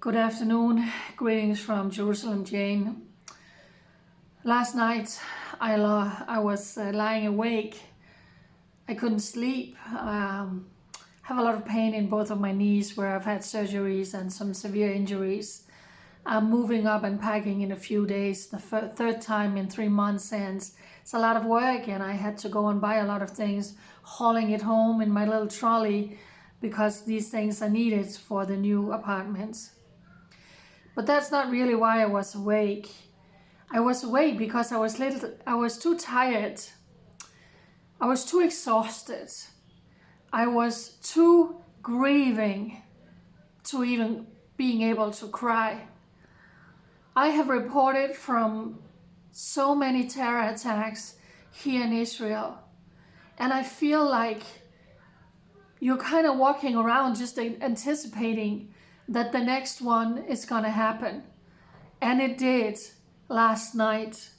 Good afternoon, greetings from Jerusalem, Jane. Last night I was lying awake. I couldn't sleep. Have a lot of pain in both of my knees where I've had surgeries and some severe injuries. I'm moving up and packing in a few days, the third time in 3 months, and it's a lot of work, and I had to go and buy a lot of things, hauling it home in my little trolley because these things are needed for the new apartments. But that's not really why I was awake. I was awake because I was too tired. I was too exhausted. I was too grieving to even being able to cry. I have reported from so many terror attacks here in Israel, and I feel like you're kind of walking around just anticipating that the next one is gonna happen. And it did last night.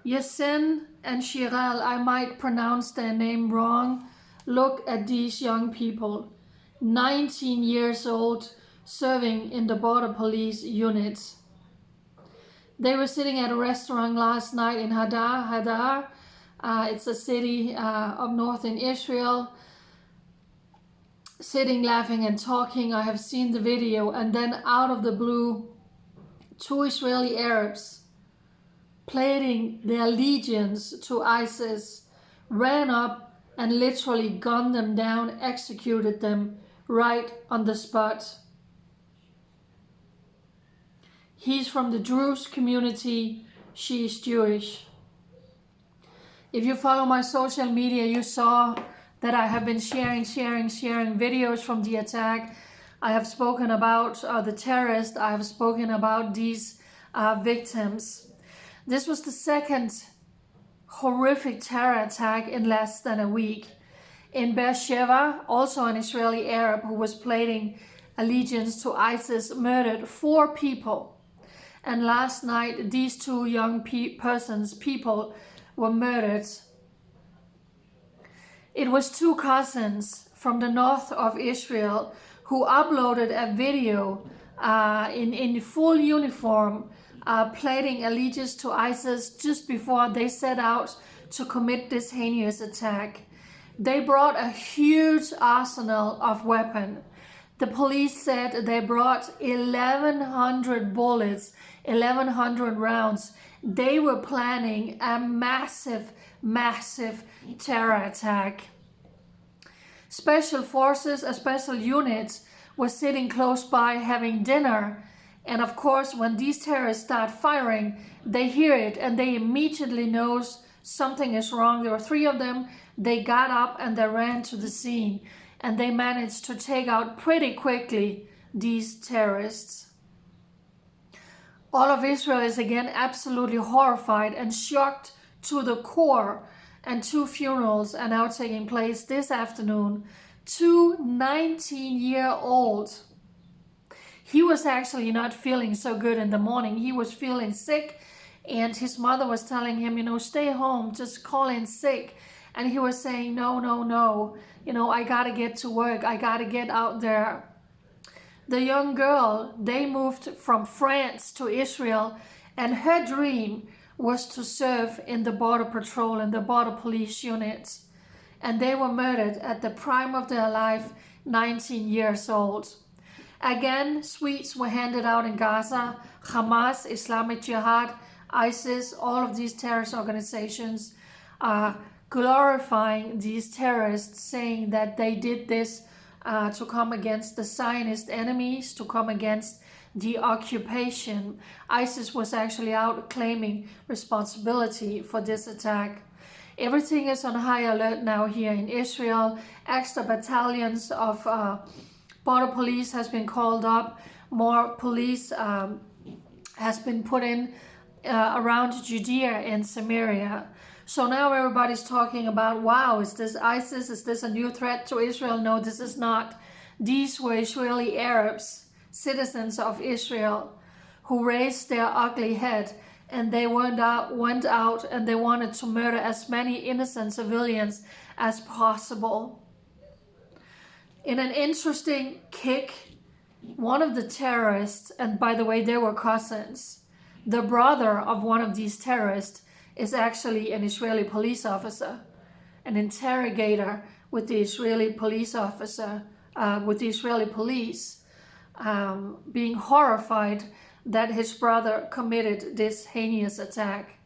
Yasin and Shirel, I might pronounce their name wrong. Look at these young people, 19 years old, serving in the border police unit. They were sitting at a restaurant last night in Hadar. It's a city up north in Israel. Sitting, laughing and talking. I have seen the video, and then out of the blue, 2 Israeli Arabs pledging their allegiance to ISIS ran up and literally gunned them down, executed them right on the spot. He's from the Druze community, she is Jewish. If you follow my social media, you saw that I have been sharing videos from the attack. I have spoken about the terrorists. I have spoken about these victims. This was the second horrific terror attack in less than a week. In Beersheba, also an Israeli Arab who was pledging allegiance to ISIS murdered 4 people. And last night, these 2 young people were murdered. It was 2 cousins from the north of Israel who uploaded a video in full uniform pledging allegiance to ISIS just before they set out to commit this heinous attack. They brought a huge arsenal of weapons. The police said they brought 1,100 bullets, 1,100 rounds. They were planning a massive terror attack. Special forces, a special unit, was sitting close by having dinner, and of course when these terrorists start firing, they hear it and they immediately know something is wrong. There were 3 of them. They got up and they ran to the scene, and they managed to take out pretty quickly these terrorists. All of Israel is again absolutely horrified and shocked to the core, and 2 funerals are now taking place this afternoon. 2 19-year-olds. He was actually not feeling so good in the morning. He was feeling sick, and his mother was telling him, stay home, just call in sick. And he was saying, no, I gotta get to work. I gotta get out there. The young girl, they moved from France to Israel, and her dream was to serve in the border patrol and the border police units. And they were murdered at the prime of their life, 19 years old. Again, sweets were handed out in Gaza. Hamas, Islamic Jihad, ISIS, all of these terrorist organizations are glorifying these terrorists, saying that they did this to come against the Zionist enemies, to come against the occupation. ISIS was actually out claiming responsibility for this attack. Everything is on high alert now here in Israel. Extra battalions of border police has been called up. More police has been put in around Judea and Samaria. So now everybody's talking about, wow, is this ISIS? Is this a new threat to Israel? No, this is not. These were Israeli Arabs, citizens of Israel, who raised their ugly head, and they went out and they wanted to murder as many innocent civilians as possible. In an interesting kick, one of the terrorists, and by the way, they were cousins, the brother of one of these terrorists is actually an Israeli police officer, an interrogator with the Israeli police officer, with the Israeli police, being horrified that his brother committed this heinous attack.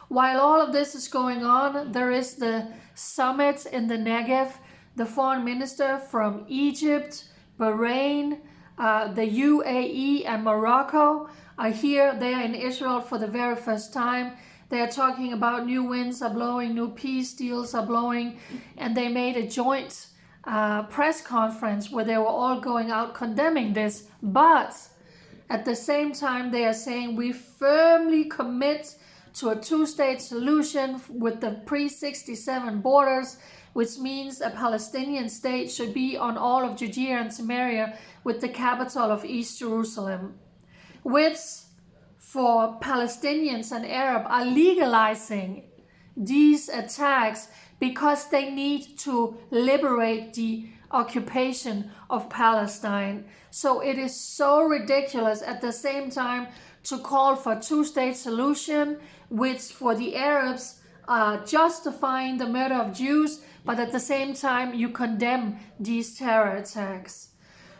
While all of this is going on, there is the summit in the Negev. The foreign minister from Egypt, Bahrain, the UAE and Morocco are here. They are in Israel for the very first time. They are talking about new winds are blowing, new peace deals are blowing, and they made a joint press conference where they were all going out condemning this. But at the same time, they are saying we firmly commit to a two-state solution with the pre-67 borders, which means a Palestinian state should be on all of Judea and Samaria with the capital of East Jerusalem, which for Palestinians and Arab are legalizing these attacks because they need to liberate the occupation of Palestine. So it is so ridiculous at the same time to call for a two-state solution, which for the Arabs justifying the murder of Jews, but at the same time you condemn these terror attacks.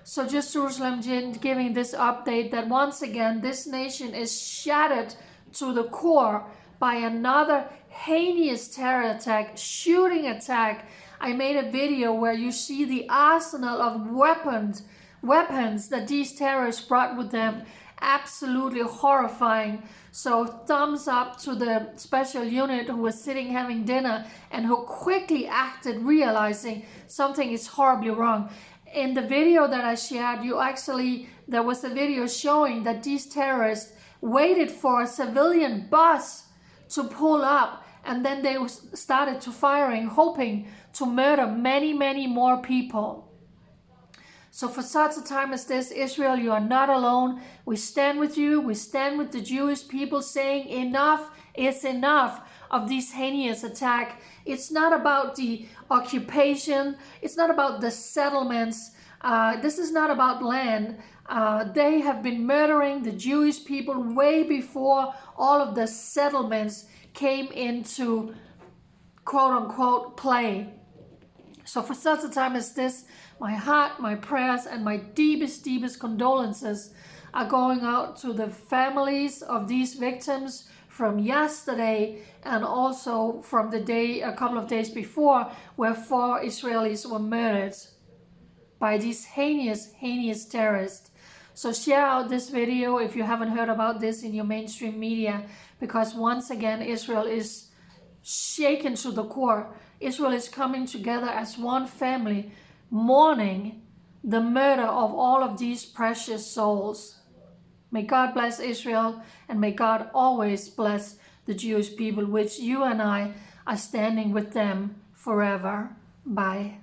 So just Jerusalem giving this update that once again this nation is shattered to the core by another heinous terror attack, shooting attack. I made a video where you see the arsenal of weapons that these terrorists brought with them. Absolutely horrifying. So thumbs up to the special unit who was sitting having dinner and who quickly acted, realizing something is horribly wrong. In the video that I shared, there was a video showing that these terrorists waited for a civilian bus to pull up, and then they started to firing, hoping to murder many, many more people. So for such a time as this, Israel, you are not alone. We stand with you. We stand with the Jewish people saying enough is enough of this heinous attack. It's not about the occupation. It's not about the settlements. This is not about land. They have been murdering the Jewish people way before all of the settlements came into quote-unquote play. So for such a time as this, my heart, my prayers, and my deepest, deepest condolences are going out to the families of these victims from yesterday and also from the day, a couple of days before, where 4 Israelis were murdered by these heinous terrorists. So share out this video if you haven't heard about this in your mainstream media, because once again, Israel is shaken to the core. Israel is coming together as one family, mourning the murder of all of these precious souls. May God bless Israel, and may God always bless the Jewish people, which you and I are standing with them forever. Bye.